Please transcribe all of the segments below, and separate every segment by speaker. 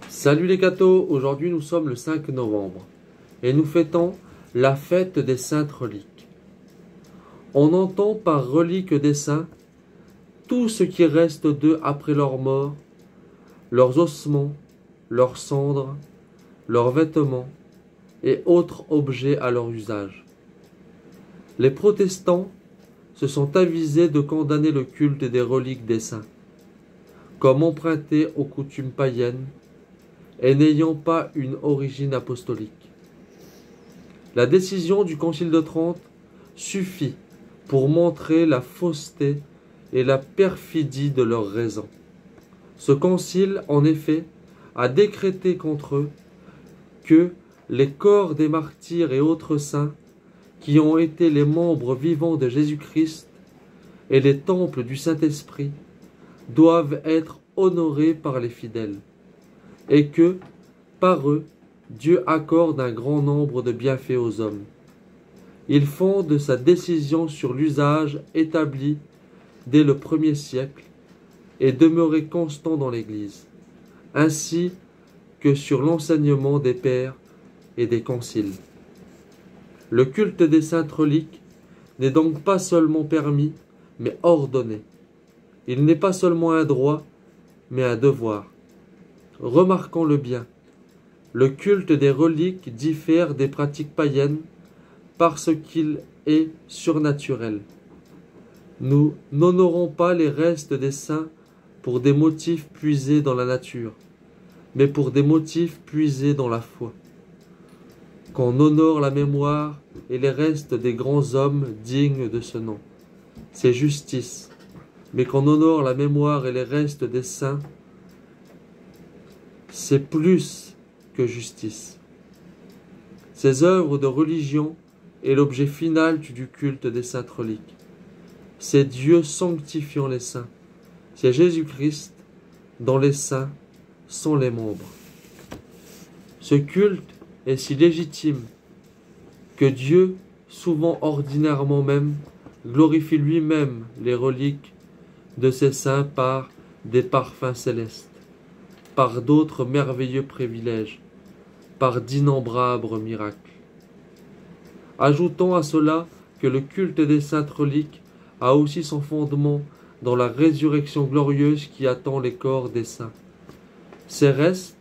Speaker 1: Salut les cathos, aujourd'hui nous sommes le 5 novembre et nous fêtons la fête des saintes reliques. On entend par reliques des saints tout ce qui reste d'eux après leur mort, leurs ossements, leurs cendres, leurs vêtements et autres objets à leur usage. Les protestants se sont avisés de condamner le culte des reliques des saints, comme emprunté aux coutumes païennes et n'ayant pas une origine apostolique. La décision du Concile de Trente suffit pour montrer la fausseté et la perfidie de leurs raisons. Ce concile, en effet, a décrété contre eux que les corps des martyrs et autres saints qui ont été les membres vivants de Jésus-Christ et les temples du Saint-Esprit doivent être honorés par les fidèles, et que, par eux, Dieu accorde un grand nombre de bienfaits aux hommes. Il fonde sa décision sur l'usage établi dès le 1er siècle et demeuré constant dans l'Église, ainsi que sur l'enseignement des pères et des conciles. Le culte des saintes reliques n'est donc pas seulement permis, mais ordonné. Il n'est pas seulement un droit, mais un devoir. Remarquons-le bien, le culte des reliques diffère des pratiques païennes parce qu'il est surnaturel. Nous n'honorons pas les restes des saints pour des motifs puisés dans la nature, mais pour des motifs puisés dans la foi. Qu'on honore la mémoire et les restes des grands hommes dignes de ce nom, c'est justice, mais qu'on honore la mémoire et les restes des saints, c'est plus que justice. Ces œuvres de religion est l'objet final du culte des saintes reliques. C'est Dieu sanctifiant les saints. C'est Jésus-Christ dont les saints sont les membres. Ce culte est si légitime que Dieu, souvent ordinairement même, glorifie lui-même les reliques de ses saints par des parfums célestes, par d'autres merveilleux privilèges, par d'innombrables miracles. Ajoutons à cela que le culte des saintes reliques a aussi son fondement dans la résurrection glorieuse qui attend les corps des saints. Ces restes,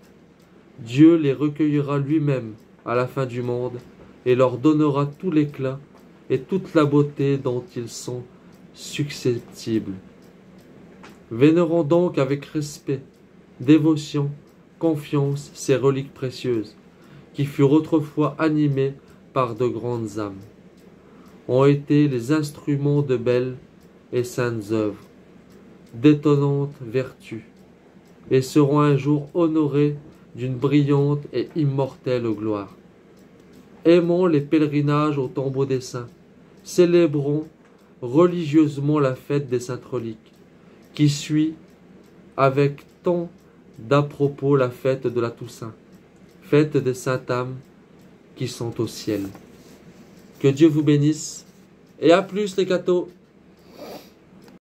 Speaker 1: Dieu les recueillera lui-même à la fin du monde et leur donnera tout l'éclat et toute la beauté dont ils sont susceptibles. Vénérons donc avec respect, dévotion, confiance ces reliques précieuses, qui furent autrefois animées par de grandes âmes, ont été les instruments de belles et saintes œuvres, d'étonnantes vertus, et seront un jour honorés d'une brillante et immortelle gloire. Aimons les pèlerinages au tombeau des saints, célébrons religieusement la fête des saintes reliques, qui suit avec tant d'à propos la fête de la Toussaint, fête des saintes âmes qui sont au ciel. Que Dieu vous bénisse, et à plus les cathos!